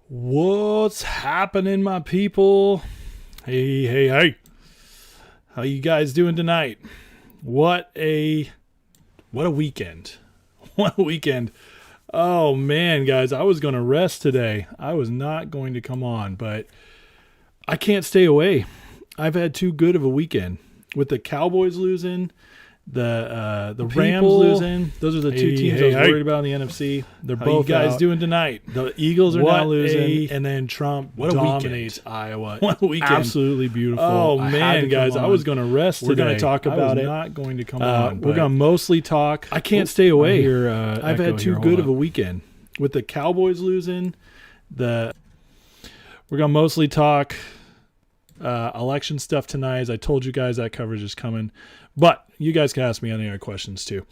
What's happening, my people? Hey. How you guys doing tonight? What a weekend. What a weekend. Oh man, guys, I was going to rest today. I was not going to come on, but I can't stay away. I've had too good of a weekend with the Cowboys losing, the Rams losing. Those are the two teams I was worried about in the NFC. They're both you guys doing tonight. The Eagles are now losing, and then Trump dominates Iowa. What a weekend. Absolutely beautiful. Oh man, guys, I was going to rest today. We're going to talk about it. Not going to come on. We're going to mostly talk. I can't stay away. I've had too good of a weekend with the Cowboys losing. We're going to mostly talk election stuff tonight. As I told you guys, that coverage is coming. But you guys can ask me any other questions too.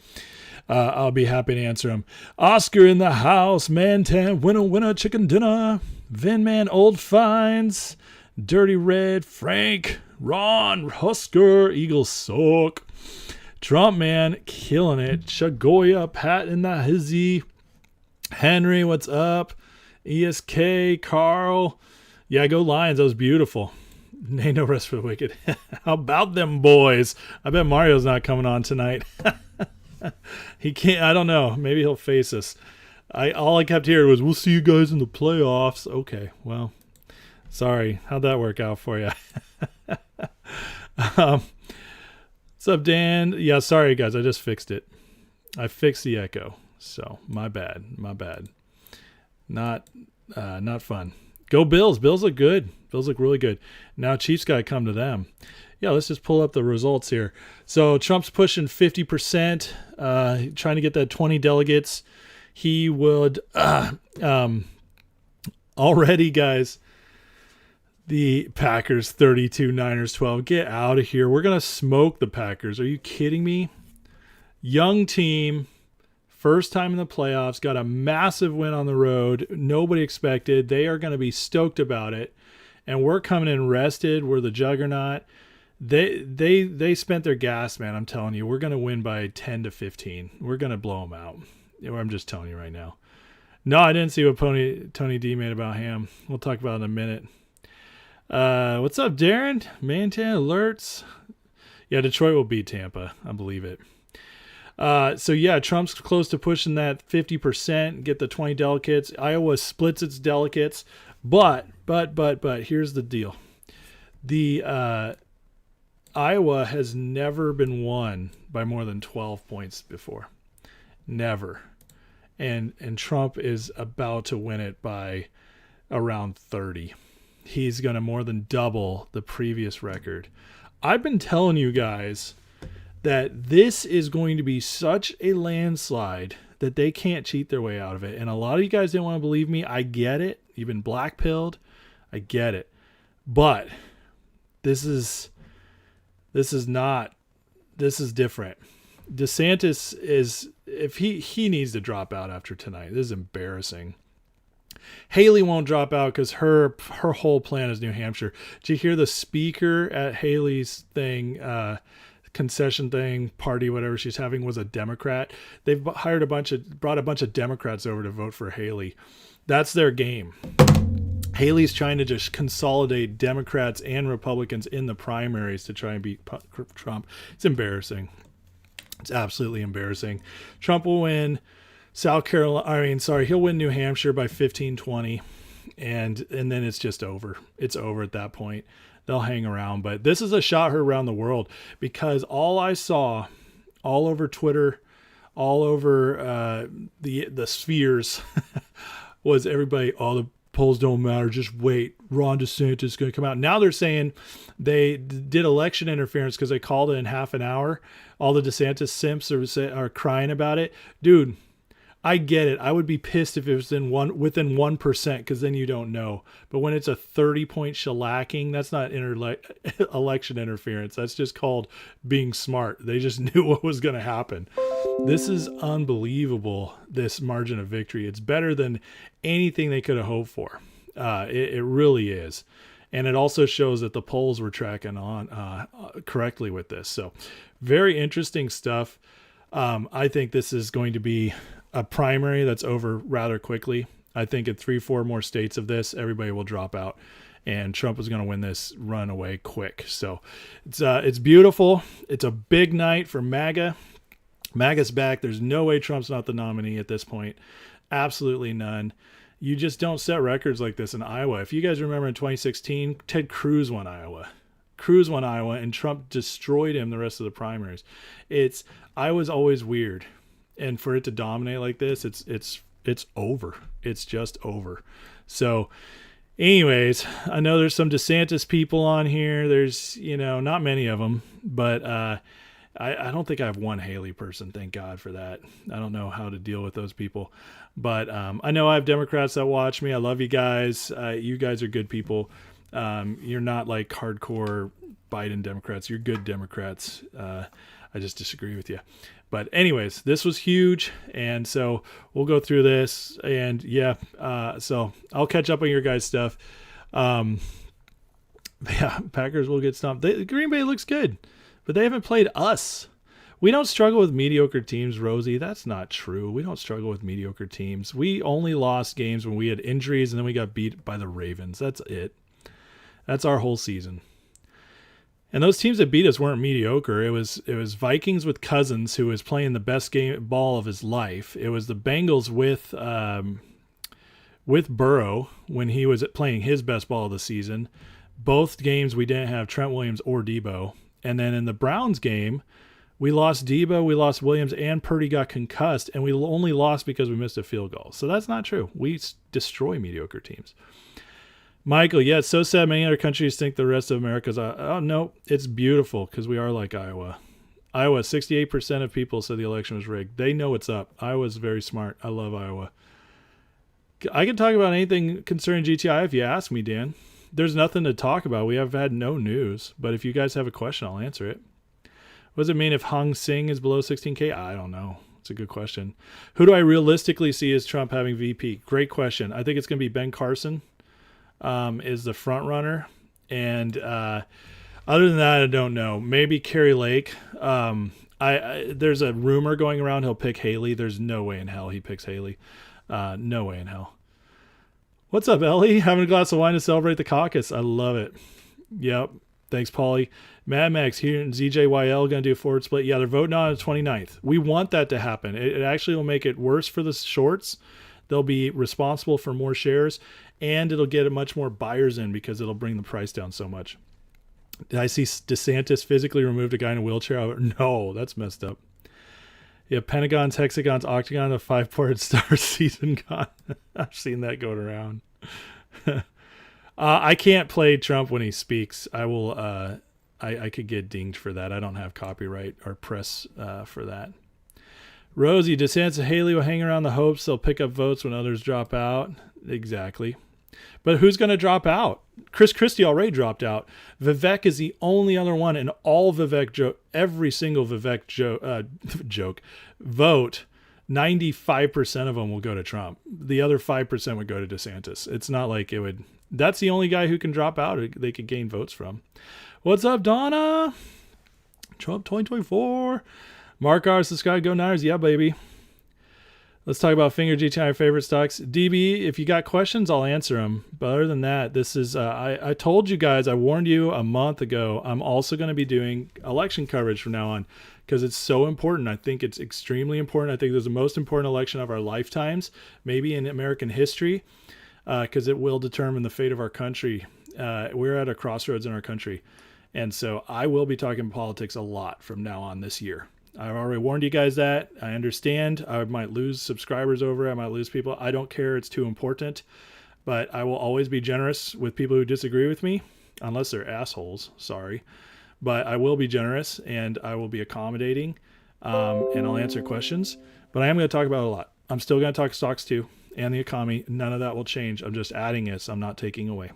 I'll be happy to answer them. Oscar in the house. Mantan, winner, chicken dinner. Vin Man, old finds. Dirty Red, Frank, Ron, Husker, Eagles soak. Trump man, killing it. Chagoya, Pat in the hizzy. Henry, what's up? ESK, Carl. Yeah, go Lions. That was beautiful. Nay, no rest for the wicked. How about them boys? I bet Mario's not coming on tonight. He can't. I don't know. Maybe he'll face us. All I kept hearing was, "We'll see you guys in the playoffs." Okay, well, sorry. How'd that work out for you? What's up, Dan? Yeah, sorry guys. I just fixed it. I fixed the echo. So my bad. Not fun. Go Bills. Bills look good. Bills look really good. Now Chiefs got to come to them. Yeah, let's just pull up the results here. So Trump's pushing 50%, trying to get that 20 delegates. He would already, guys, the Packers 32, Niners 12. Get out of here. We're going to smoke the Packers. Are you kidding me? Young team. First time in the playoffs, got a massive win on the road. Nobody expected. They are going to be stoked about it. And we're coming in rested. We're the juggernaut. They spent their gas, man. I'm telling you, we're going to win by 10 to 15. We're going to blow them out. I'm just telling you right now. No, I didn't see what Tony D made about Ham. We'll talk about it in a minute. What's up, Darren? Mantan alerts. Yeah, Detroit will beat Tampa. I believe it. So yeah, Trump's close to pushing that 50%, get the 20 delegates. Iowa splits its delegates, but here's the deal. The Iowa has never been won by more than 12 points before. Never. And Trump is about to win it by around 30. He's going to more than double the previous record. I've been telling you guys that this is going to be such a landslide that they can't cheat their way out of it. And a lot of you guys didn't want to believe me. I get it. You've been black-pilled. I get it. But this is different. DeSantis if he needs to drop out after tonight. This is embarrassing. Haley won't drop out because her whole plan is New Hampshire. Did you hear the speaker at Haley's thing, concession thing, party, whatever she's having, was a Democrat? They've brought a bunch of Democrats over to vote for Haley. That's their game. Haley's trying to just consolidate Democrats and Republicans in the primaries to try and beat Trump. It's embarrassing. It's absolutely embarrassing. Trump will win he'll win New Hampshire by 15-20, and then it's just over. It's over at that point. They'll hang around, but this is a shot heard around the world because all I saw all over Twitter, all over the spheres was everybody, the polls don't matter, just wait. Ron DeSantis is going to come out. Now they're saying they did election interference because they called it in half an hour. All the DeSantis simps are crying about it. Dude, I get it. I would be pissed if it was within 1% because then you don't know. But when it's a 30-point shellacking, that's not election interference. That's just called being smart. They just knew what was going to happen. This is unbelievable, this margin of victory. It's better than anything they could have hoped for. It really is. And it also shows that the polls were tracking on correctly with this. So very interesting stuff. I think this is going to be a primary that's over rather quickly. I think in 3-4 more states of this, everybody will drop out, and Trump is going to win this runaway quick. So it's beautiful. It's a big night for MAGA. MAGA's back. There's no way Trump's not the nominee at this point. Absolutely none. You just don't set records like this in Iowa. If you guys remember in 2016, Ted Cruz won Iowa. And Trump destroyed him the rest of the primaries. Iowa's always weird. And for it to dominate like this, it's over. It's just over. So anyways, I know there's some DeSantis people on here. There's, not many of them, but I don't think I have one Haley person. Thank God for that. I don't know how to deal with those people, but I know I have Democrats that watch me. I love you guys. You guys are good people. You're not like hardcore Biden Democrats. You're good Democrats. I just disagree with you. But anyways, this was huge. And so we'll go through this, and so I'll catch up on your guys' stuff. Packers will get stomped. Green Bay looks good, but they haven't played us. We don't struggle with mediocre teams, Rosie. That's not true. We don't struggle with mediocre teams. We only lost games when we had injuries, and then we got beat by the Ravens. That's it. That's our whole season. And those teams that beat us weren't mediocre. It was Vikings with Cousins, who was playing the best ball of his life. It was the Bengals with Burrow when he was playing his best ball of the season. Both games we didn't have Trent Williams or Debo. And then in the Browns game, we lost Debo, we lost Williams, and Purdy got concussed, and we only lost because we missed a field goal. So that's not true. We destroy mediocre teams. Michael, yeah, it's so sad many other countries think the rest of America's... Oh, no, it's beautiful because we are like Iowa. 68% of people said the election was rigged. They know what's up. Iowa's very smart. I love Iowa. I can talk about anything concerning GTI if you ask me, Dan. There's nothing to talk about. We have had no news, but if you guys have a question, I'll answer it. What does it mean if Hung Sing is below 16K? I don't know. It's a good question. Who do I realistically see as Trump having VP? Great question. I think it's going to be Ben Carson. Is the front runner, and other than that, I don't know. Maybe Kerry Lake. There's a rumor going around he'll pick Haley. There's no way in hell he picks Haley. No way in hell. What's up, Ellie? Having a glass of wine to celebrate the caucus. I love it. Yep. Thanks, Paulie. Mad Max here in ZJYL going to do a forward split. Yeah, they're voting on the 29th. We want that to happen. It actually will make it worse for the shorts. They'll be responsible for more shares, and it'll get much more buyers in because it'll bring the price down so much. Did I see DeSantis physically removed a guy in a wheelchair? No, that's messed up. Yeah, pentagons, hexagons, octagon, a 5-part star season gone. I've seen that going around. I can't play Trump when he speaks. I will. I could get dinged for that. I don't have copyright or press for that. Rosie, DeSantis and Haley will hang around the hopes they'll pick up votes when others drop out. Exactly. But who's going to drop out? Chris Christie already dropped out. Vivek is the only other one, and all Vivek every single Vivek joke vote, 95% of them will go to Trump. The other 5% would go to DeSantis. It's not like it would. That's the only guy who can drop out. They could gain votes from. What's up, Donna? Trump 2024. Mark R. Subscribe, go Niners. Yeah, baby. Let's talk about Finger GTI favorite stocks. DB, if you got questions, I'll answer them. But other than that, this is, I told you guys, I warned you a month ago, I'm also going to be doing election coverage from now on because it's so important. I think it's extremely important. I think it's the most important election of our lifetimes, maybe in American history, because it will determine the fate of our country. We're at a crossroads in our country. And so I will be talking politics a lot from now on this year. I've already warned you guys that. I understand. I might lose subscribers over it. I might lose people. I don't care. It's too important. But I will always be generous with people who disagree with me, unless they're assholes. Sorry. But I will be generous, and I will be accommodating, and I'll answer questions. But I am going to talk about it a lot. I'm still going to talk stocks too, and the economy. None of that will change. I'm just adding this. I'm not taking away.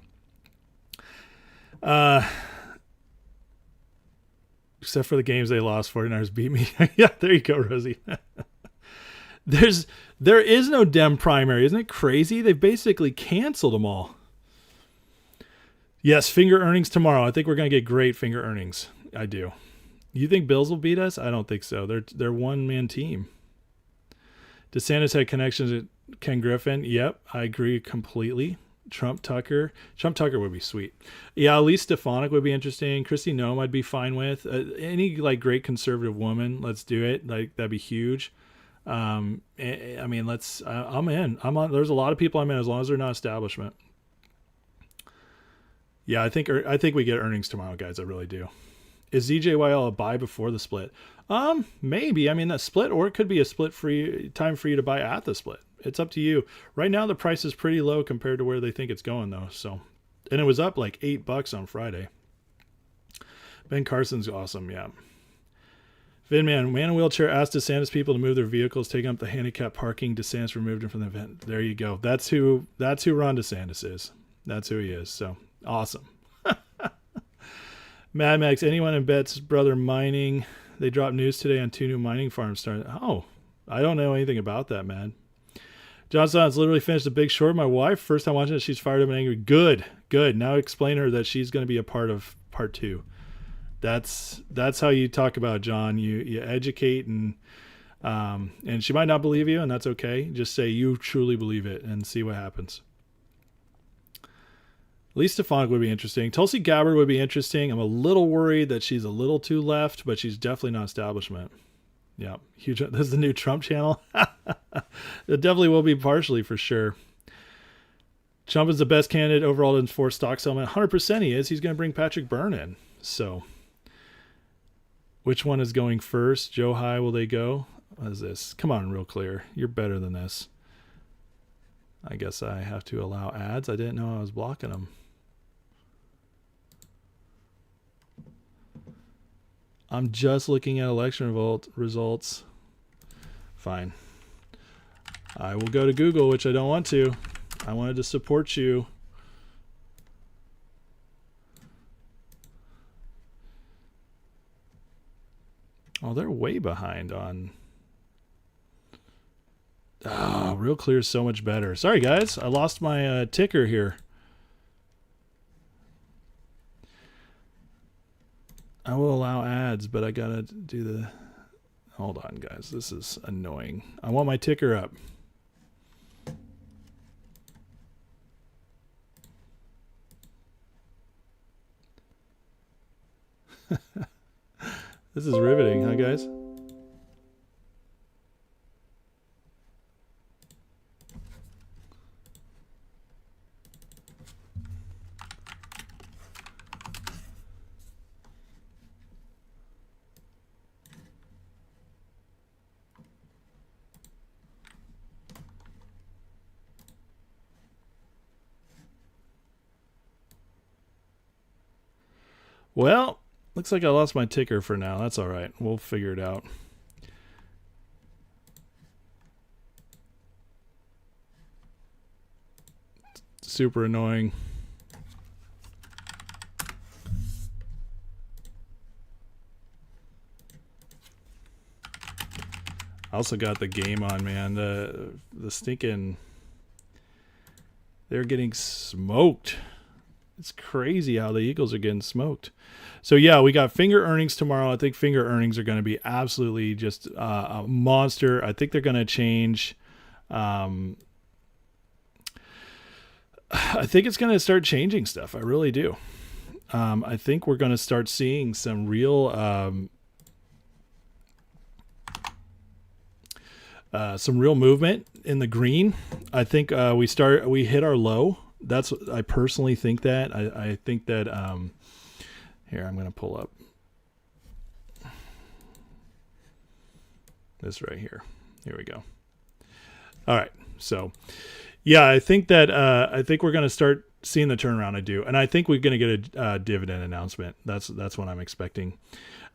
Except for the games they lost, 49ers beat me. Yeah, there you go, Rosie. There is no Dem primary. Isn't it crazy? They've basically canceled them all. Yes, finger earnings tomorrow. I think we're going to get great finger earnings. I do. You think Bills will beat us? I don't think so. They're one-man team. DeSantis had connections. Ken Griffin. Yep, I agree completely. Trump Tucker would be sweet. Yeah, Elise Stefanik would be interesting. Kristi Noem I'd be fine with. Any like great conservative woman, let's do it. Like that'd be huge. I mean, I'm in. I'm on. There's a lot of people I'm in as long as they're not establishment. Yeah, I think we get earnings tomorrow, guys. I really do. Is ZJYL a buy before the split? Maybe. I mean, a split, or it could be a split free time for you to buy at the split. It's up to you. Right now, the price is pretty low compared to where they think it's going, though. So, and it was up like $8 on Friday. Ben Carson's awesome. Yeah. Vinman, man in wheelchair asked DeSantis people to move their vehicles, taking up the handicap parking. DeSantis removed him from the event. There you go. That's who Ron DeSantis is. That's who he is. So awesome. Mad Max, anyone in Bet's brother mining? They dropped news today on 2 new mining farms starting. Oh, I don't know anything about that, man. Johnson's literally finished The Big Short. My wife, first time watching it, she's fired up and angry. Good. Now explain her that she's going to be a part of part 2. That's how you talk about it, John. You educate and she might not believe you, and that's okay. Just say you truly believe it and see what happens. Elise Stefanik would be interesting. Tulsi Gabbard would be interesting. I'm a little worried that she's a little too left, but she's definitely not establishment. Yeah, huge. This is the new Trump channel. It definitely will be partially for sure. Trump is the best candidate overall in for stock settlement. 100% he is. He's going to bring Patrick Byrne in. So, which one is going first? Joe High, will they go? What is this? Come on, real clear. You're better than this. I guess I have to allow ads. I didn't know I was blocking them. I'm just looking at election results. Fine. I will go to Google, which I don't want to. I wanted to support you. Oh, they're way behind on... Oh, Real Clear is so much better. Sorry, guys. I lost my ticker here. I will allow ads, but I gotta do the... Hold on, guys. This is annoying. I want my ticker up. This is riveting, huh, guys? Well, looks like I lost my ticker for now. That's all right. We'll figure it out. Super annoying. I also got the game on, man. The stinking... They're getting smoked. It's crazy how the Eagles are getting smoked. So, yeah, we got Finger earnings tomorrow. I think Finger earnings are going to be absolutely just a monster. I think they're going to change. I think it's going to start changing stuff. I really do. I think we're going to start seeing some real movement in the green. I think we hit our low. I personally think that. I think that here, I'm going to pull up this right here. Here we go. All right. So, yeah, I think that I think we're going to start seeing the turnaround. I do. And I think we're going to get a dividend announcement. That's what I'm expecting.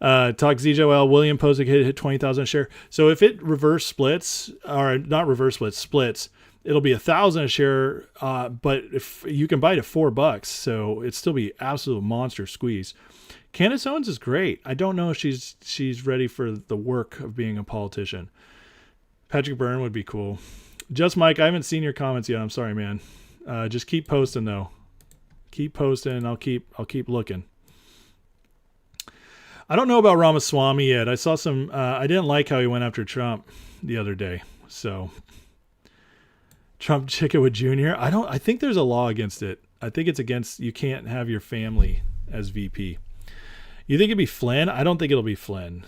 Talk ZJL, William Posick hit 20,000 a share. So if it reverse splits, or not reverse splits, it'll be 1,000 a share. But if you can buy it at $4, so it'd still be absolute monster squeeze. Candace Owens is great. I don't know if she's ready for the work of being a politician. Patrick Byrne would be cool. Just Mike, I haven't seen your comments yet. I'm sorry, man. Just keep posting though. Keep posting, and I'll keep looking. I don't know about Ramaswamy yet. I saw some. I didn't like how he went after Trump the other day. So Trump Chickawood Jr. I think there's a law against it. I think it's against, you can't have your family as VP. You think it'd be Flynn? I don't think it'll be Flynn.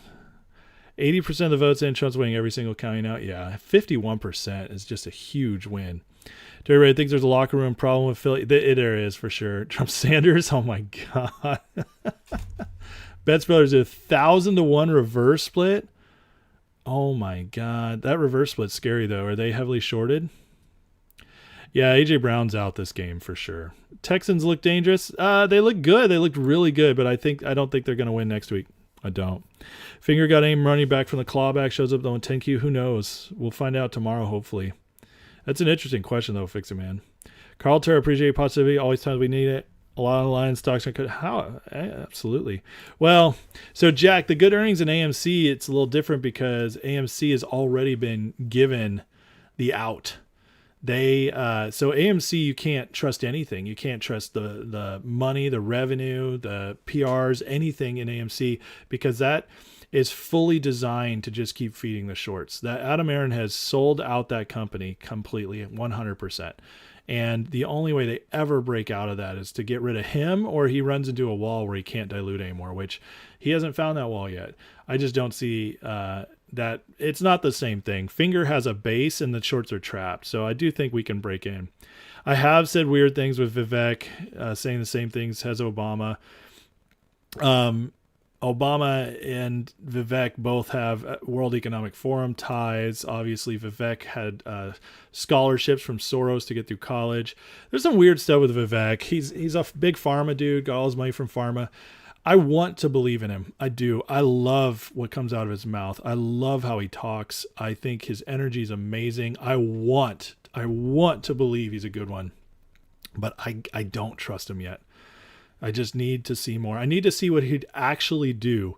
80% of the votes in, Trump's winning every single county now. Yeah, 51% is just a huge win. Everybody thinks there's a locker room problem with Philly. There is for sure. Trump Sanders, oh my God. Betts Brothers, 1,000-to-1 reverse split. Oh my God. That reverse split's scary though. Are they heavily shorted? Yeah, AJ Brown's out this game for sure. Texans look dangerous. They look good. They looked really good, but I don't think they're going to win next week. I don't. Finger got aim running back from the clawback, shows up though in 10Q. Who knows? We'll find out tomorrow, hopefully. That's an interesting question though, Fix It Man. Carl Ter, appreciate positivity. Always times we need it. A lot of lines, stocks are good. How? Absolutely. Well, so Jack, the good earnings in AMC, it's a little different because AMC has already been given the out. So AMC, you can't trust anything. You can't trust the money, the revenue, the PRs, anything in AMC, because that is fully designed to just keep feeding the shorts. That Adam Aron has sold out that company completely, 100%. And the only way they ever break out of that is to get rid of him, or he runs into a wall where he can't dilute anymore, which he hasn't found that wall yet. I just don't see that. It's not the same thing. Finger has a base and the shorts are trapped. So I do think we can break in. I have said weird things with Vivek, saying the same things as Obama. Obama and Vivek both have World Economic Forum ties. Obviously, Vivek had scholarships from Soros to get through college. There's some weird stuff with Vivek. He's a big pharma dude, got all his money from pharma. I want to believe in him. I do. I love what comes out of his mouth. I love how he talks. I think his energy is amazing. I want to believe he's a good one, but I don't trust him yet. I just need to see more. I need to see what he'd actually do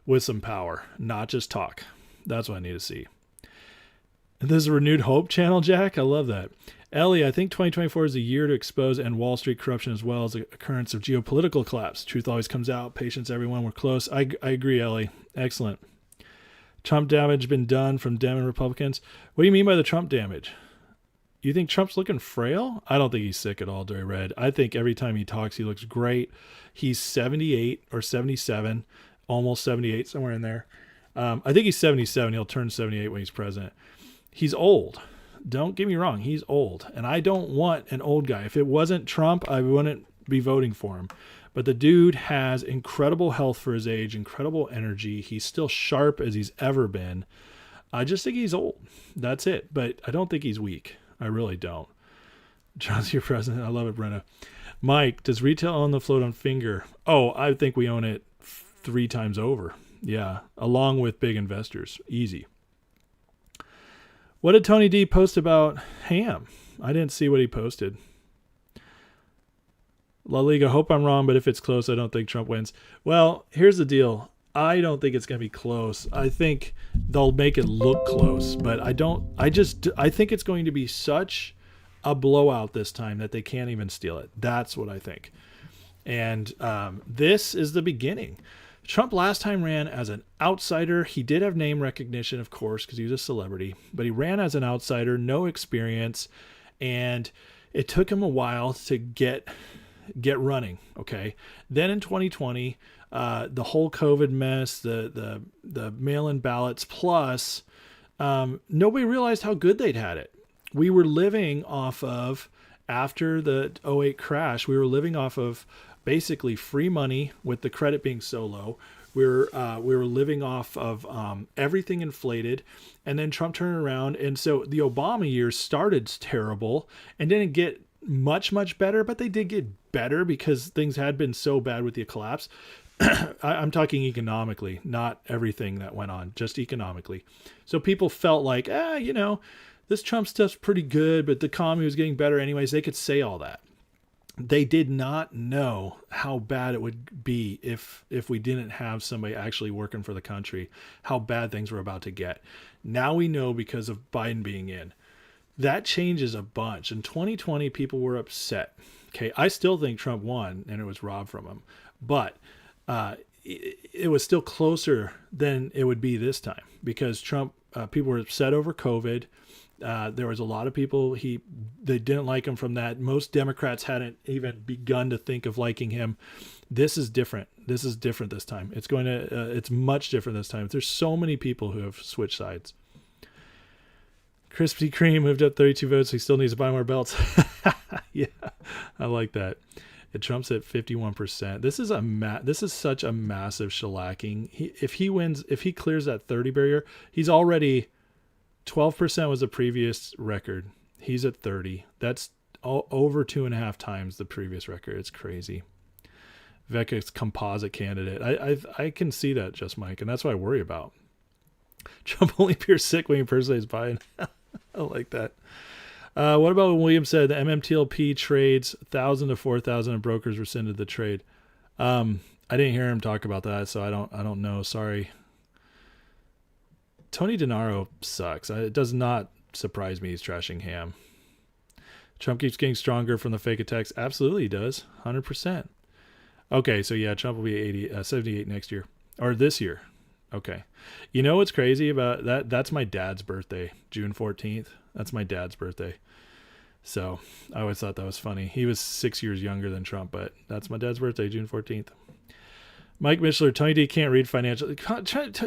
with some power, not just talk. That's what I need to see. And this is a renewed hope channel, Jack. I love that. Ellie, I think 2024 is a year to expose and Wall Street corruption as well as the occurrence of geopolitical collapse. Truth always comes out. Patience, everyone. We're close. I agree, Ellie. Excellent. Trump damage been done from Dem and Republicans. What do you mean by the Trump damage? You think Trump's looking frail? I don't think he's sick at all, Dre Red. I think every time he talks, he looks great. He's 78 or 77, almost 78, somewhere in there. I think he's 77. He'll turn 78 when he's president. He's old. Don't get me wrong. He's old. And I don't want an old guy. If it wasn't Trump, I wouldn't be voting for him. But the dude has incredible health for his age, incredible energy. He's still sharp as he's ever been. I just think he's old. That's it. But I don't think he's weak. I really don't. John's your president. I love it, Brenna. Mike, does retail own the float on Finger? Oh, I think we own it 3 times over. Yeah, along with big investors. Easy. What did Tony D post about Ham? I didn't see what he posted. La Liga, hope I'm wrong, but if it's close, I don't think Trump wins. Well, here's the deal. I don't think it's going to be close. I think they'll make it look close, but I think it's going to be such a blowout this time that they can't even steal it. That's what I think. And this is the beginning. Trump last time ran as an outsider. He did have name recognition, of course, because he was a celebrity, but he ran as an outsider, no experience, and it took him a while to get running. Okay. Then in 2020, the whole COVID mess, the mail-in ballots, plus nobody realized how good they'd had it. We were living off of, after the '08 crash, we were living off of basically free money with the credit being so low. We were living off of everything inflated, and then Trump turned around, and so the Obama years started terrible and didn't get much better, but they did get better because things had been so bad with the collapse. I'm talking economically, not everything that went on, just economically. So people felt like, this Trump stuff's pretty good, but the economy was getting better anyways. They could say all that. They did not know how bad it would be if we didn't have somebody actually working for the country, how bad things were about to get. Now we know because of Biden being in. That changes a bunch. In 2020, people were upset. Okay, I still think Trump won and it was robbed from him. But it was still closer than it would be this time because Trump, people were upset over COVID. There was a lot of people, he they didn't like him from that. Most Democrats hadn't even begun to think of liking him. This is different. This is different this time. It's much different this time. There's so many people who have switched sides. Krispy Kreme moved up 32 votes. He still needs to buy more belts. Yeah, I like that. Trump's at 51%. This is such a massive shellacking. If he clears that 30 barrier, he's already 12% was the previous record. He's at 30. That's over 2.5 times the previous record. It's crazy. Vivek's composite candidate. I can see that, Just Mike, and that's what I worry about. Trump only appears sick when he personally is buying. I like that. What about when Williams said the MMTLP trades 1,000 to 4,000 and brokers rescinded the trade? I didn't hear him talk about that, so I don't know. Sorry. Tony DiNaro sucks. It does not surprise me he's trashing Ham. Trump keeps getting stronger from the fake attacks. Absolutely he does. 100%. Okay, so yeah, Trump will be 78 next year. Or this year. Okay. You know what's crazy about that? That's my dad's birthday, June 14th. That's my dad's birthday. So I always thought that was funny. He was 6 years younger than Trump, but that's my dad's birthday, June 14th. Mike Mishler, Tony D can't read financial.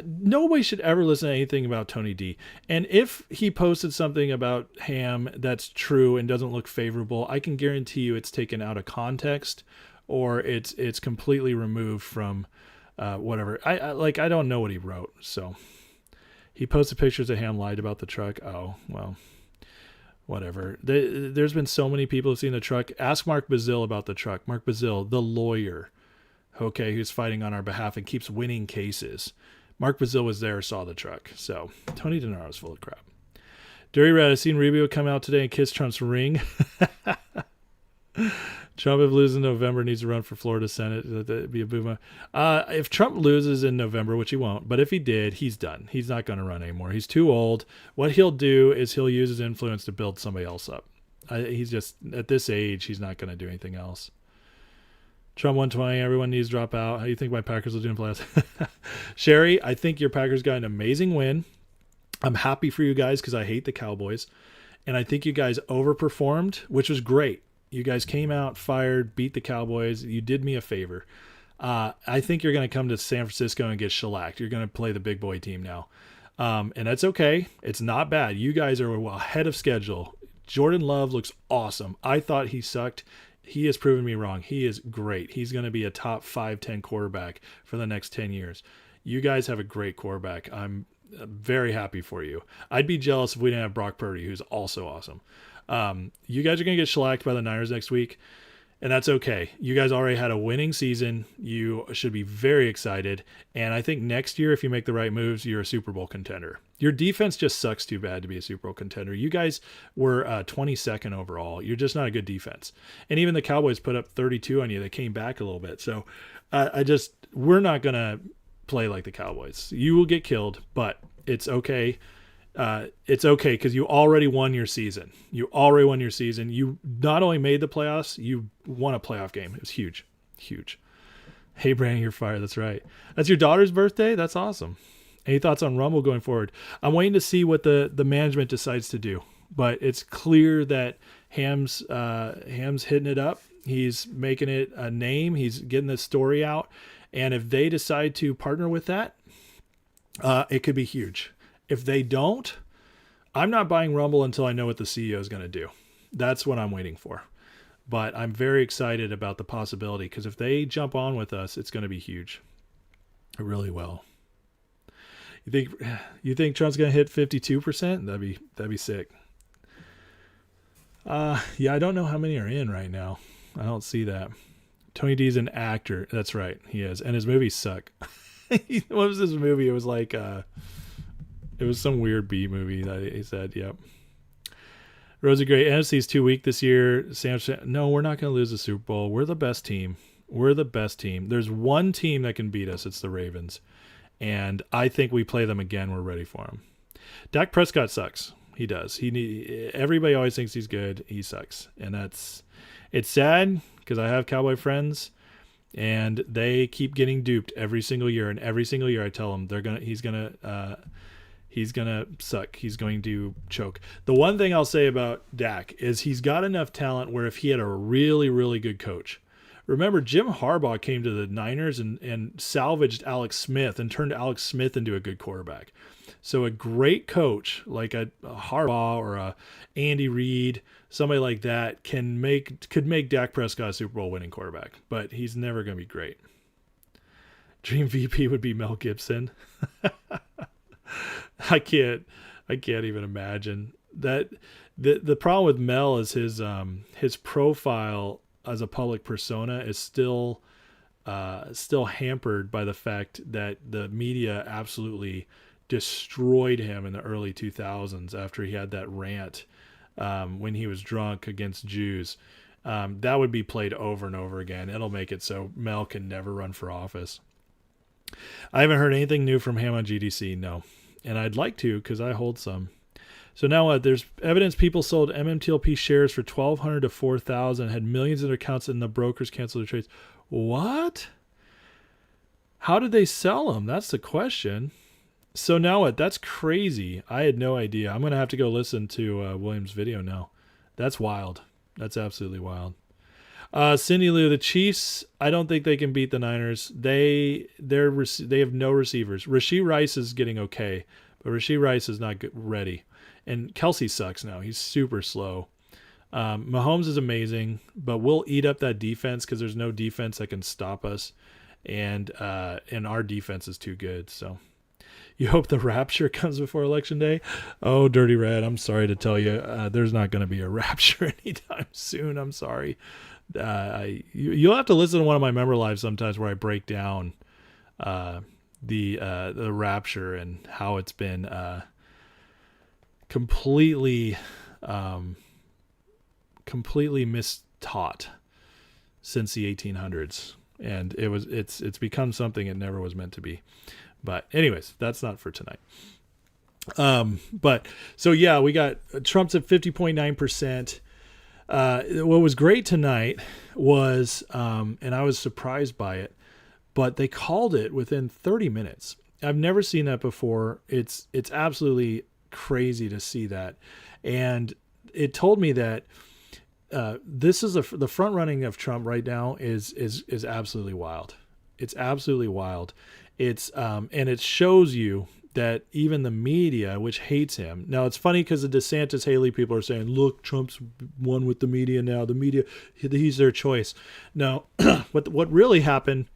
Nobody should ever listen to anything about Tony D. And if he posted something about Ham that's true and doesn't look favorable, I can guarantee you it's taken out of context or it's completely removed from whatever. I don't know what he wrote. So he posted pictures of Ham lied about the truck. Oh, well, whatever. There's been so many people who've seen the truck. Ask Mark Bazil about the truck. Mark Bazil, the lawyer, okay, who's fighting on our behalf and keeps winning cases. Mark Bazil was there, saw the truck. So Tony DiNaro's full of crap. Dirty Red, I've seen Rubio come out today and kiss Trump's ring. Trump, if loses in November, needs to run for Florida Senate. That'd be a boom. If Trump loses in November, which he won't, but if he did, he's done. He's not going to run anymore. He's too old. What he'll do is he'll use his influence to build somebody else up. He's just, at this age, he's not going to do anything else. Trump 120, everyone needs to drop out. How do you think my Packers will do in playoffs? Sherry, I think your Packers got an amazing win. I'm happy for you guys because I hate the Cowboys. And I think you guys overperformed, which was great. You guys came out, fired, beat the Cowboys. You did me a favor. I think you're going to come to San Francisco and get shellacked. You're going to play the big boy team now. And that's okay. It's not bad. You guys are ahead of schedule. Jordan Love looks awesome. I thought he sucked. He has proven me wrong. He is great. He's going to be a top 5-10 quarterback for the next 10 years. You guys have a great quarterback. I'm very happy for you. I'd be jealous if we didn't have Brock Purdy, who's also awesome. You guys are going to get shellacked by the Niners next week, and that's okay. You guys already had a winning season. You should be very excited, and I think next year, if you make the right moves, you're a Super Bowl contender. Your defense just sucks too bad to be a Super Bowl contender. You guys were 22nd overall. You're just not a good defense. And even the Cowboys put up 32 on you. They came back a little bit. So we're not going to play like the Cowboys. You will get killed, but it's okay. It's okay because you already won your season. You not only made the playoffs, you won a playoff game. It was huge, huge. Hey, Brandon, you're fired. That's right. That's your daughter's birthday? That's awesome. Any thoughts on Rumble going forward? I'm waiting to see what the management decides to do, but it's clear that Ham's hitting it up. He's making it a name. He's getting the story out. And if they decide to partner with that, it could be huge. If they don't, I'm not buying Rumble until I know what the CEO is going to do. That's what I'm waiting for. But I'm very excited about the possibility because if they jump on with us, it's going to be huge. It really will. You think Trump's going to hit 52%? That'd be sick. Yeah, I don't know how many are in right now. I don't see that. Tony D's an actor. That's right. He is. And his movies suck. What was this movie? It was like, it was some weird B movie that he said. Yep. Rosie Gray, NFC's too weak this year. No, we're not going to lose the Super Bowl. We're the best team. There's one team that can beat us. It's the Ravens. And I think we play them again. We're ready for them. Dak Prescott sucks. He does. Everybody always thinks he's good. He sucks. And it's sad because I have Cowboy friends and they keep getting duped every single year. And every single year I tell them he's He's going to suck. He's going to choke. The one thing I'll say about Dak is he's got enough talent where if he had a really, really good coach. Remember, Jim Harbaugh came to the Niners and salvaged Alex Smith and turned Alex Smith into a good quarterback. So a great coach like a Harbaugh or a Andy Reid, somebody like that could make Dak Prescott a Super Bowl winning quarterback, but he's never going to be great. Dream VP would be Mel Gibson. I can't even imagine that. The problem with Mel is his profile as a public persona is still hampered by the fact that the media absolutely destroyed him in the early 2000s after he had that rant when he was drunk against Jews. That would be played over and over again. It'll make it so Mel can never run for office. I haven't heard anything new from him on GDC, no. And I'd like to because I hold some. So now there's evidence people sold MMTLP shares for $1,200 to $4,000, had millions in their accounts, and the brokers canceled their trades. What? How did they sell them? That's the question. So now what? That's crazy. I had no idea. I'm going to have to go listen to Williams' video now. That's wild. That's absolutely wild. Cindy Lou, the Chiefs, I don't think they can beat the Niners. They have no receivers. Rashee Rice is getting okay, but Rashee Rice is not ready. And Kelsey sucks now. He's super slow. Mahomes is amazing, but we'll eat up that defense because there's no defense that can stop us, and our defense is too good. So you hope the rapture comes before Election Day? Oh, Dirty Red, I'm sorry to tell you, there's not going to be a rapture anytime soon. I'm sorry. You'll have to listen to one of my member lives sometimes where I break down the rapture and how it's been completely mistaught since the 1800s, and it's become something it never was meant to be. But anyways, that's not for tonight. But so yeah, we got Trump's at 50.9%. What was great tonight was, and I was surprised by it, but they called it within 30 minutes. I've never seen that before. It's absolutely crazy to see that. And it told me that this is the front running of Trump right now is absolutely wild. It's absolutely wild. It's and it shows you that even the media, which hates him. Now it's funny because the DeSantis Haley people are saying, look, Trump's won with the media now. The media, he's their choice. No, what really happened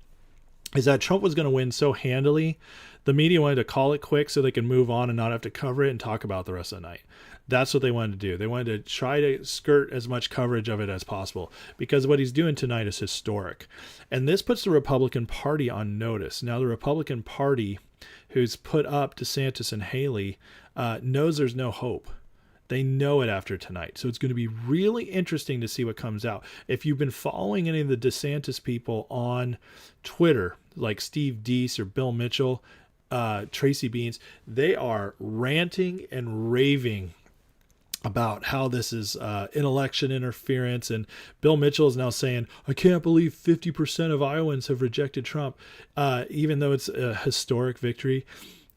is that Trump was going to win so handily, the media wanted to call it quick so they can move on and not have to cover it and talk about the rest of the night. That's what they wanted to do. They wanted to try to skirt as much coverage of it as possible because what he's doing tonight is historic. And this puts the Republican Party on notice. Now, the Republican Party, who's put up DeSantis and Haley, knows there's no hope. They know it after tonight. So it's going to be really interesting to see what comes out. If you've been following any of the DeSantis people on Twitter, like Steve Deese or Bill Mitchell, Tracy Beans, they are ranting and raving about how this is an election interference. And Bill Mitchell is now saying, I can't believe 50% of Iowans have rejected Trump, even though it's a historic victory.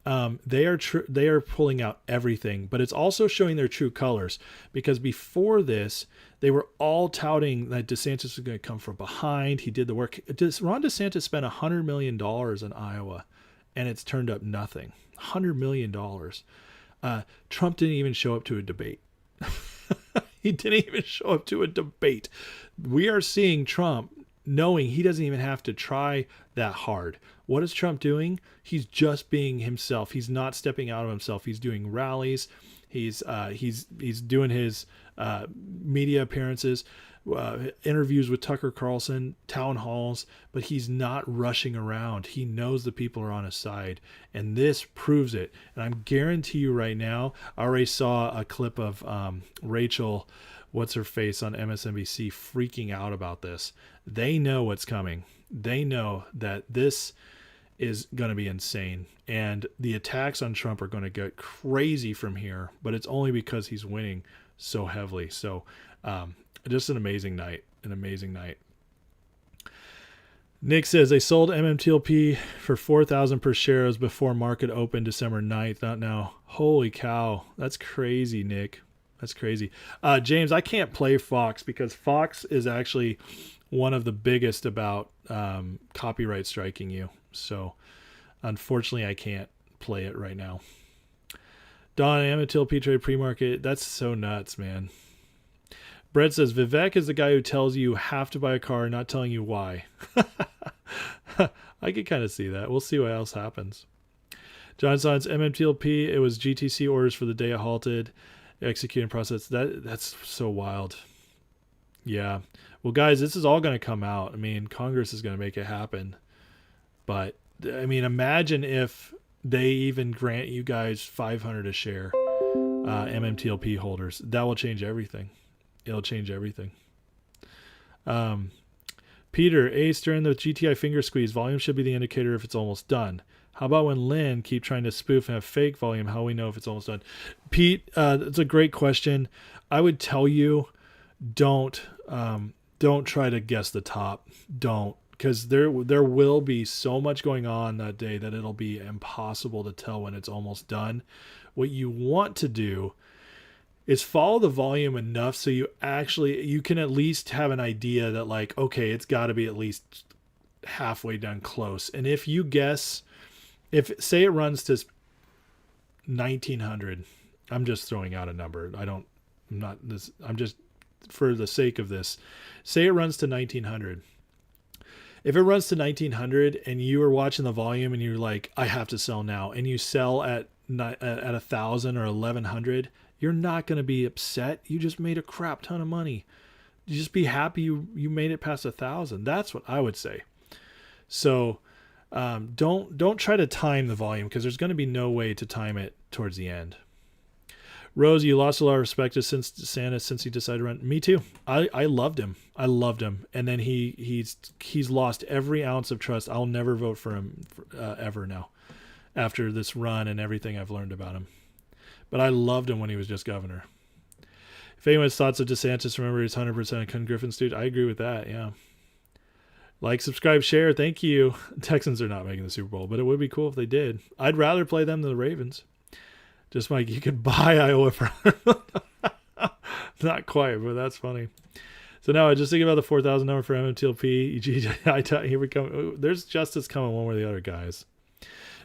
They are pulling out everything, but it's also showing their true colors, because before this, they were all touting that DeSantis was going to come from behind. He did the work. Ron DeSantis spent $100 million in Iowa, and it's turned up nothing. $100 million. Trump didn't even show up to a debate. He didn't even show up to a debate. We are seeing Trump knowing he doesn't even have to try that hard. What is Trump doing? He's just being himself. He's not stepping out of himself. He's doing rallies. He's doing his media appearances, interviews with Tucker Carlson, town halls, but he's not rushing around. He knows the people are on his side, and this proves it. And I'm guarantee you right now, I already saw a clip of Rachel, what's her face on MSNBC, freaking out about this. They know what's coming. They know that this is going to be insane, and the attacks on Trump are going to get crazy from here, but it's only because he's winning so heavily. So just an amazing night. Nick says they sold MMTLP for 4,000 per share as before market open December 9th, not now. Holy cow. That's crazy, Nick. That's crazy. James, I can't play Fox because Fox is actually one of the biggest about copyright striking you. So unfortunately, I can't play it right now. Don, MMTLP trade pre-market. That's so nuts, man. Brett says, Vivek is the guy who tells you have to buy a car, not telling you why. I could kind of see that. We'll see what else happens. John Science, MMTLP, it was GTC orders for the day it halted, executing process. That's so wild. Yeah. Well, guys, this is all going to come out. I mean, Congress is going to make it happen. But, I mean, imagine if they even grant you guys 500 a share, MMTLP holders. That will change everything. It'll change everything. Peter, Ace, during the GTI finger squeeze, volume should be the indicator if it's almost done. How about when Lynn keep trying to spoof and have fake volume? How we know if it's almost done? Pete, it's a great question. I would tell you, don't try to guess the top. Don't, because there will be so much going on that day that it'll be impossible to tell when it's almost done. What you want to do is follow the volume enough so you can at least have an idea that, like, okay, it's got to be at least halfway done close. And if you guess, if say it runs to 1900, I'm just throwing out a number. I'm just for the sake of this, say it runs to 1900. If it runs to 1900 and you are watching the volume and you're like, I have to sell now, and you sell at 1,000 or 1,100, you're not going to be upset. You just made a crap ton of money. You just be happy you made it past 1,000. That's what I would say. So don't try to time the volume, because there's going to be no way to time it towards the end. Rose, you lost a lot of respect to DeSantis since he decided to run. Me too. I loved him. And then he's lost every ounce of trust. I'll never vote for him ever now, after this run and everything I've learned about him. But I loved him when he was just governor. If anyone has thoughts of DeSantis, remember he's 100% a Ken Griffin's dude. I agree with that, yeah. Like, subscribe, share. Thank you. Texans are not making the Super Bowl, but it would be cool if they did. I'd rather play them than the Ravens. Just like you could buy Iowa for not quite, but that's funny. So now I just think about the 4,000 number for MMTLP. Here we come. There's justice coming one way or the other, guys.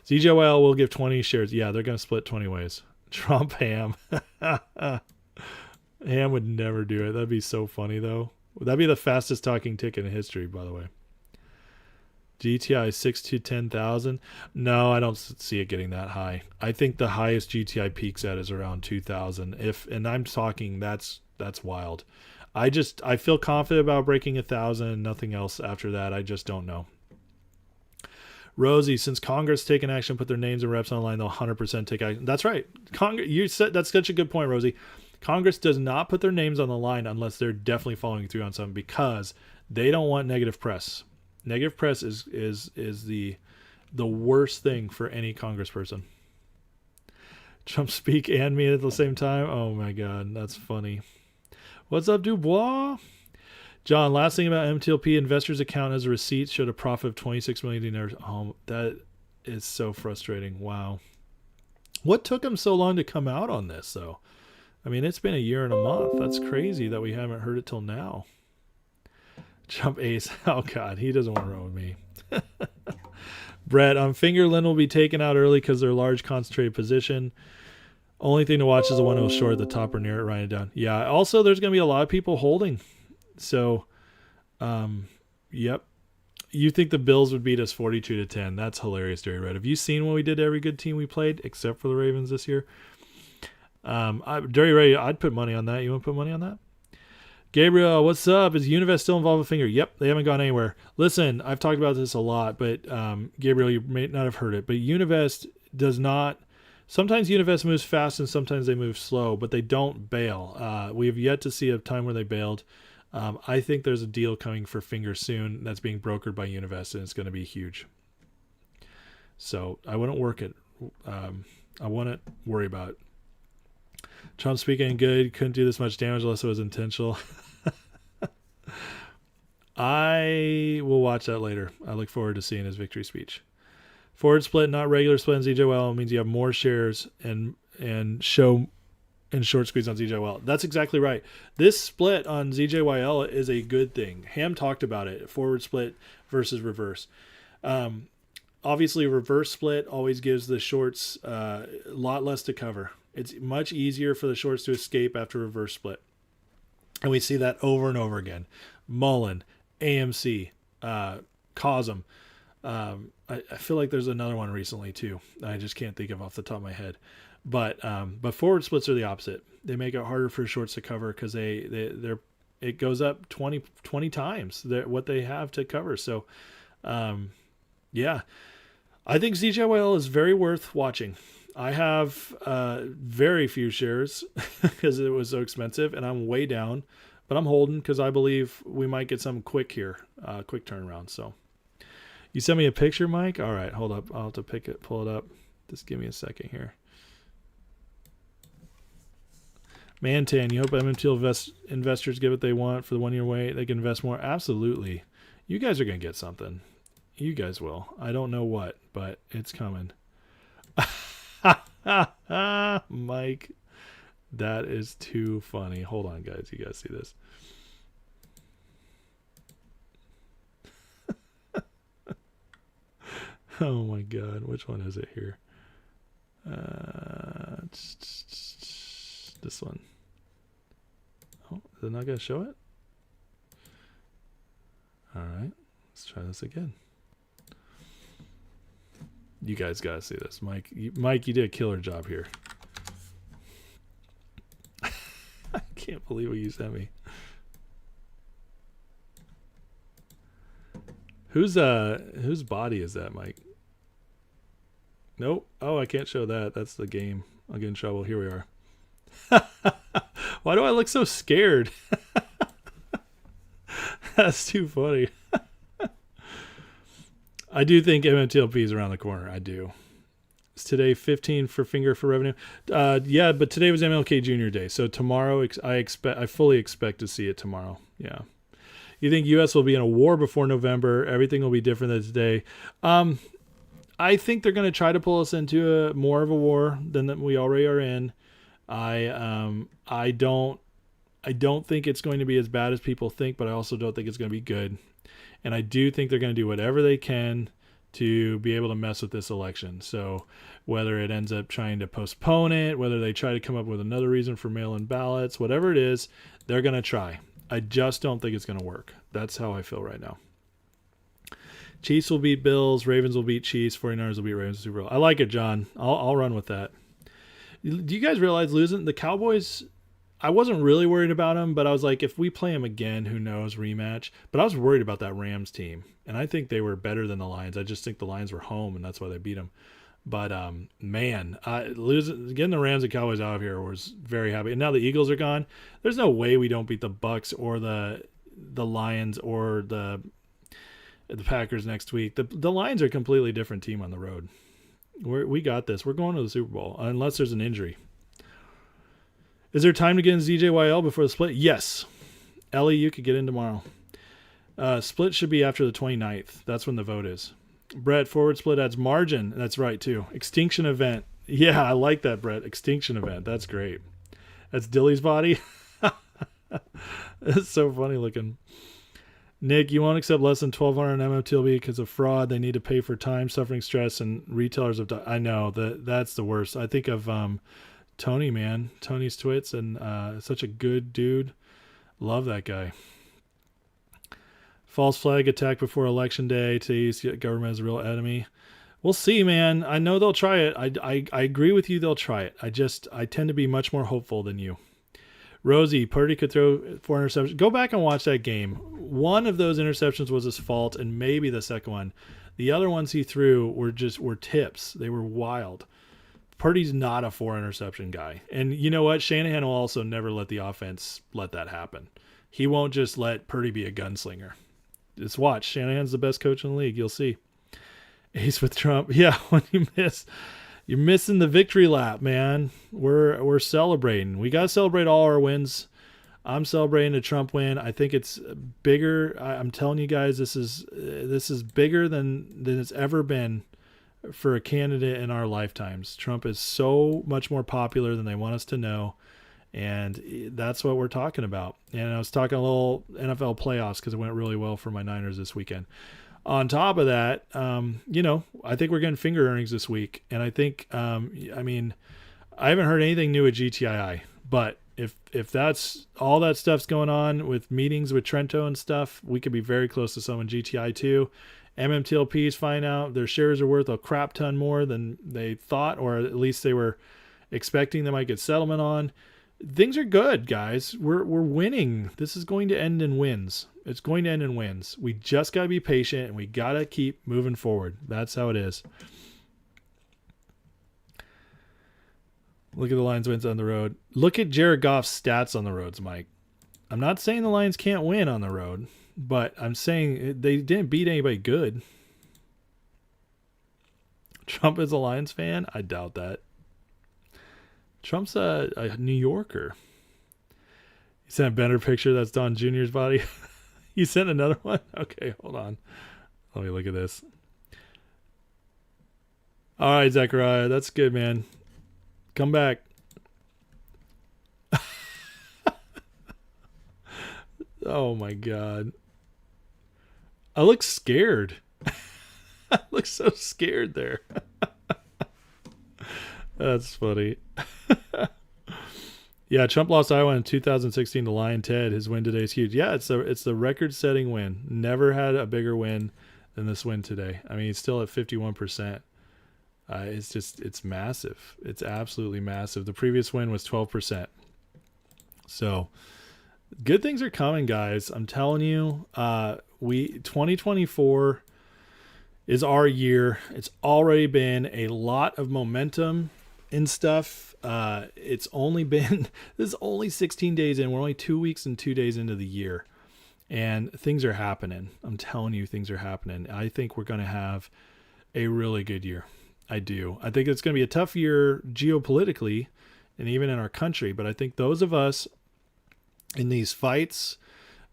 ZJL will give 20 shares. Yeah, they're going to split 20 ways. Trump ham. Ham would never do it. That'd be so funny, though. That'd be the fastest talking ticket in history, by the way. GTI 6 to 10,000. No, I don't see it getting that high. I think the highest GTI peaks at is around 2,000. And I'm talking, that's wild. I feel confident about breaking 1,000 and nothing else after that. I just don't know. Rosie, since Congress taken action, put their names and reps online, they'll 100% take action. That's right. You said that's such a good point, Rosie. Congress does not put their names on the line unless they're definitely following through on something, because they don't want negative press. Negative press is the worst thing for any congressperson. Trump speak and me at the same time. Oh my God, that's funny. What's up, Dubois? John, last thing about MTLP, investors' account as a receipt showed a profit of 26 million dinars. Oh, that is so frustrating. Wow. What took him so long to come out on this, though? I mean, it's been a year and a month. That's crazy that we haven't heard it till now. Trump ace. Oh, God, he doesn't want to run with me. Brett, Fingerlin will be taken out early because they're large concentrated position. Only thing to watch is the one who's short at the top or near it, writing it down. Yeah, also there's going to be a lot of people holding. So, yep. You think the Bills would beat us 42-10. That's hilarious, Jerry Red. Have you seen what we did to every good team we played, except for the Ravens this year? Jerry Ray, I'd put money on that. You want to put money on that? Gabriel, what's up? Is Univest still involved with Finger? Yep, they haven't gone anywhere. Listen, I've talked about this a lot, but Gabriel, you may not have heard it, but Univest does not. Sometimes Univest moves fast and sometimes they move slow, but they don't bail. We have yet to see a time where they bailed. I think there's a deal coming for Finger soon that's being brokered by Univest, and it's going to be huge. So I wouldn't work it. I wouldn't worry about it. Trump speaking good. Couldn't do this much damage unless it was intentional. I will watch that later. I look forward to seeing his victory speech. Forward split, not regular split on ZJYL means you have more shares and show and short squeeze on ZJYL. That's exactly right. This split on ZJYL is a good thing. Ham talked about it. Forward split versus reverse. Obviously, reverse split always gives the shorts a lot less to cover. It's much easier for the shorts to escape after reverse split. And we see that over and over again. Mullen, AMC, Cosm. I feel like there's another one recently too. I just can't think of off the top of my head. But forward splits are the opposite. They make it harder for shorts to cover because it goes up 20 times what they have to cover. So, yeah, I think ZJYL is very worth watching. I have very few shares because it was so expensive, and I'm way down. But I'm holding because I believe we might get something quick here, quick turnaround. So, you sent me a picture, Mike? All right, hold up. I'll have to pull it up. Just give me a second here. Mantan, you hope MMTL investors get what they want for the 1 year wait. They can invest more. Absolutely. You guys are going to get something. You guys will. I don't know what, but it's coming. Mike, that is too funny. Hold on, guys. You guys see this? Oh my God. Which one is it here? This one. Oh, is it not going to show it? All right. Let's try this again. You guys got to see this. Mike, you did a killer job here. I can't believe what you sent me. Whose body is that, Mike? Nope. Oh, I can't show that. That's the game. I'll get in trouble. Here we are. Why do I look so scared? That's too funny. I do think MMTLP is around the corner. I do. Is today 15 for finger for revenue? Yeah, but today was MLK Jr. Day, so tomorrow I fully expect to see it tomorrow. Yeah. You think U.S. will be in a war before November? Everything will be different than today. I think they're going to try to pull us into more of a war than we already are in. I don't think it's going to be as bad as people think, but I also don't think it's going to be good. And I do think they're going to do whatever they can to be able to mess with this election. So whether it ends up trying to postpone it, whether they try to come up with another reason for mail-in ballots, whatever it is, they're going to try. I just don't think it's going to work. That's how I feel right now. Chiefs will beat Bills. Ravens will beat Chiefs. 49ers will beat Ravens in Super Bowl. I like it, John. I'll run with that. Do you guys realize losing the Cowboys? I wasn't really worried about them, but I was like, if we play them again, who knows, rematch. But I was worried about that Rams team, and I think they were better than the Lions. I just think the Lions were home, and that's why they beat them. But, man, getting the Rams and Cowboys out of here was very happy. And now the Eagles are gone. There's no way we don't beat the Bucks or the Lions or the Packers next week. The Lions are a completely different team on the road. We got this. We're going to the Super Bowl, unless there's an injury. Is there time to get in ZJYL before the split? Yes. Ellie, you could get in tomorrow. Split should be after the 29th. That's when the vote is. Brett, forward split adds margin. That's right, too. Extinction event. Yeah, I like that, Brett. Extinction event. That's great. That's Dilly's body. That's so funny looking. Nick, you won't accept less than $1,200 on MMTLB because of fraud. They need to pay for time, suffering, stress, and retailers have died. I know. That's the worst. I think of Tony, man. Tony's twits, and such a good dude. Love that guy. False flag attack before election day. Today's government is a real enemy. We'll see, man. I know they'll try it. I agree with you. They'll try it. I tend to be much more hopeful than you. Rosie, Purdy could throw 4 interceptions. Go back and watch that game. One of those interceptions was his fault, and maybe the second one. The other ones he threw were tips. They were wild. Purdy's not a 4 interception guy. And you know what? Shanahan will also never let the offense let that happen. He won't just let Purdy be a gunslinger. Just watch. Shanahan's the best coach in the league. You'll see. Ace with Trump. Yeah, when you miss... You're missing the victory lap, man. We're celebrating. We got to celebrate all our wins. I'm celebrating a Trump win. I think it's bigger. I'm telling you guys, this is bigger than it's ever been for a candidate in our lifetimes. Trump is so much more popular than they want us to know, and that's what we're talking about. And I was talking a little NFL playoffs because it went really well for my Niners this weekend. On top of that, I think we're getting finger earnings this week, and I think, I haven't heard anything new at GTII, but if that's all that stuff's going on with meetings with Trento and stuff, we could be very close to someone GTI too. MMTLPs find out their shares are worth a crap ton more than they thought, or at least they were expecting they might get settlement on. Things are good, guys. We're winning. This is going to end in wins. It's going to end in wins. We just got to be patient, and we got to keep moving forward. That's how it is. Look at the Lions wins on the road. Look at Jared Goff's stats on the roads, Mike. I'm not saying the Lions can't win on the road, but I'm saying they didn't beat anybody good. Trump is a Lions fan? I doubt that. Trump's a New Yorker. You sent a better picture. That's Don Jr.'s body. You sent another one? Okay, hold on. Let me look at this. All right, Zechariah. That's good, man. Come back. Oh my God. I look scared. I look so scared there. That's funny. Yeah, Trump lost Iowa in 2016 to Lyon Ted. His win today is huge. Yeah, it's the record-setting win. Never had a bigger win than this win today. I mean, he's still at 51%. It's massive. It's absolutely massive. The previous win was 12%. So good things are coming, guys. I'm telling you, 2024 is our year. It's already been a lot of momentum and stuff. It's only been, this is only 16 days in. We're only 2 weeks and 2 days into the year, and things are happening. I'm telling you, things are happening. I think we're going to have a really good year. I do. I think it's going to be a tough year geopolitically and even in our country. But I think those of us in these fights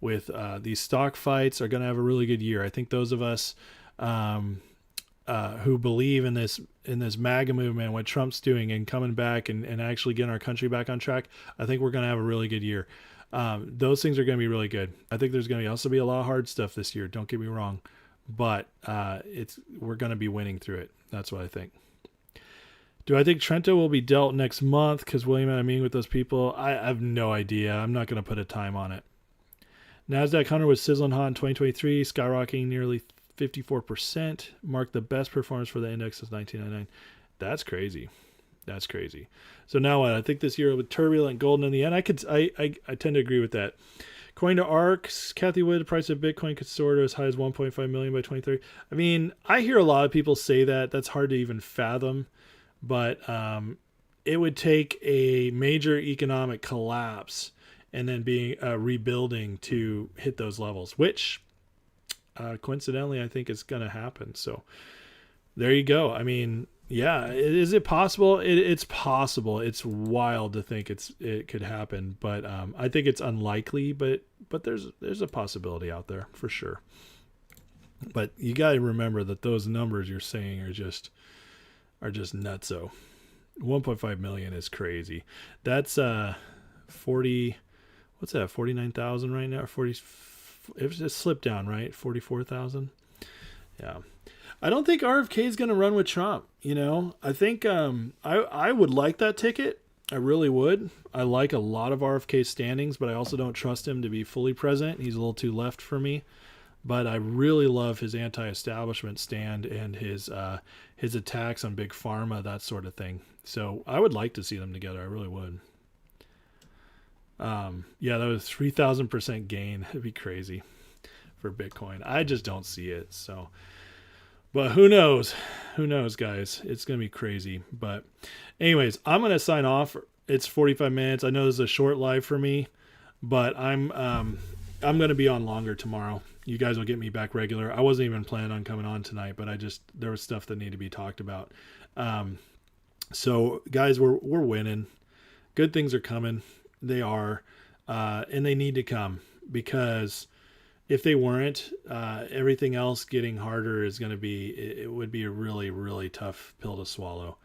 with these stock fights are going to have a really good year. I think those of us who believe in this MAGA movement, what Trump's doing and coming back and actually getting our country back on track, I think we're going to have a really good year. Those things are going to be really good. I think there's going to also be a lot of hard stuff this year. Don't get me wrong. But we're going to be winning through it. That's what I think. Do I think Trento will be dealt next month because William had a meeting with those people? I have no idea. I'm not going to put a time on it. NASDAQ 100 was sizzling hot in 2023, skyrocketing nearly 54%, marked the best performance for the index since 1999. That's crazy. That's crazy. So now what? I think this year will be turbulent, golden in the end. I tend to agree with that. According to ARK's, Kathy Wood, the price of Bitcoin could soar to as high as 1.5 million by 2030. I mean, I hear a lot of people say that. That's hard to even fathom. But it would take a major economic collapse and then being rebuilding to hit those levels, which coincidentally I think is going to happen. So there you go. I mean, yeah, is it possible? It's possible. It's wild to think it could happen, but I think it's unlikely. But there's a possibility out there for sure. But you got to remember that those numbers you're saying are just nutso. 1.5 million is crazy. That's 40. What's that? 49,000 right now. 40. It slipped down, right? 44,000. Yeah. I don't think RFK is going to run with Trump. You know, I think I would like that ticket. I really would. I like a lot of RFK's standings, but I also don't trust him to be fully present. He's a little too left for me. But I really love his anti-establishment stand and his attacks on big pharma, that sort of thing. So I would like to see them together. I really would. Yeah, that was 3,000% gain. It'd be crazy for Bitcoin. I just don't see it. So, but who knows? Who knows, guys? It's going to be crazy. But anyways, I'm going to sign off. It's 45 minutes. I know this is a short live for me, but I'm going to be on longer tomorrow. You guys will get me back regular. I wasn't even planning on coming on tonight, but there was stuff that needed to be talked about. So guys, we're winning. Good things are coming. They are. and they need to come, because if they weren't, everything else getting harder is going to be, it would be a really, really tough pill to swallow.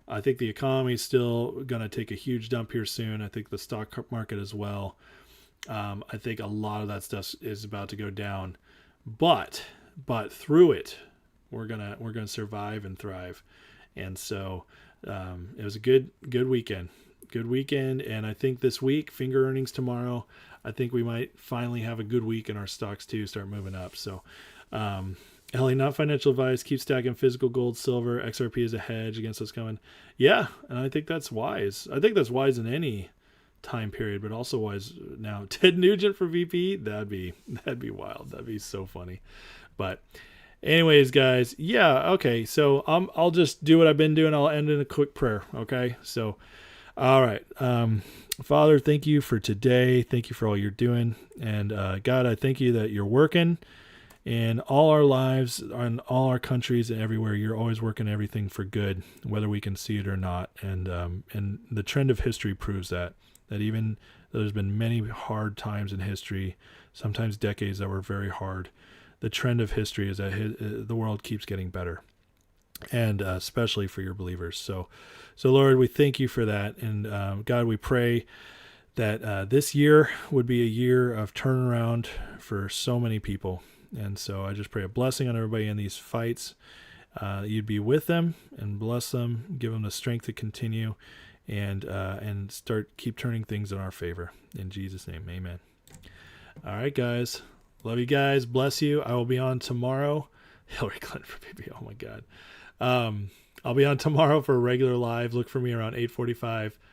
I think the economy is still going to take a huge dump here soon. I think the stock market as well. I think a lot of that stuff is about to go down, but through it, we're gonna survive and thrive. And so it was a good weekend, and I think this week, finger earnings tomorrow, I think we might finally have a good week in our stocks too, start moving up. So Ellie, not financial advice. Keep stacking physical gold, silver. XRP is a hedge against what's coming. Yeah, and I think that's wise. I think that's wise in any time period, but also wise now. Ted Nugent for VP, that'd be wild. That'd be so funny. But anyways, guys, yeah, okay. So I'll just do what I've been doing. I'll end in a quick prayer. Okay, so all right. Father, thank you for today. Thank you for all you're doing, and God, I thank you that you're working in all our lives, in all our countries, and everywhere. You're always working everything for good, whether we can see it or not. And the trend of history proves that even though there's been many hard times in history, sometimes decades that were very hard, the trend of history is that the world keeps getting better, and especially for your believers. So Lord, we thank you for that. And God, we pray that this year would be a year of turnaround for so many people. And so I just pray a blessing on everybody in these fights. You'd be with them and bless them, give them the strength to continue, and keep turning things in our favor. In Jesus' name, amen. All right, guys. Love you guys. Bless you. I will be on tomorrow. Hillary Clinton for baby. Oh my God. I'll be on tomorrow for a regular live. Look for me around 8:45.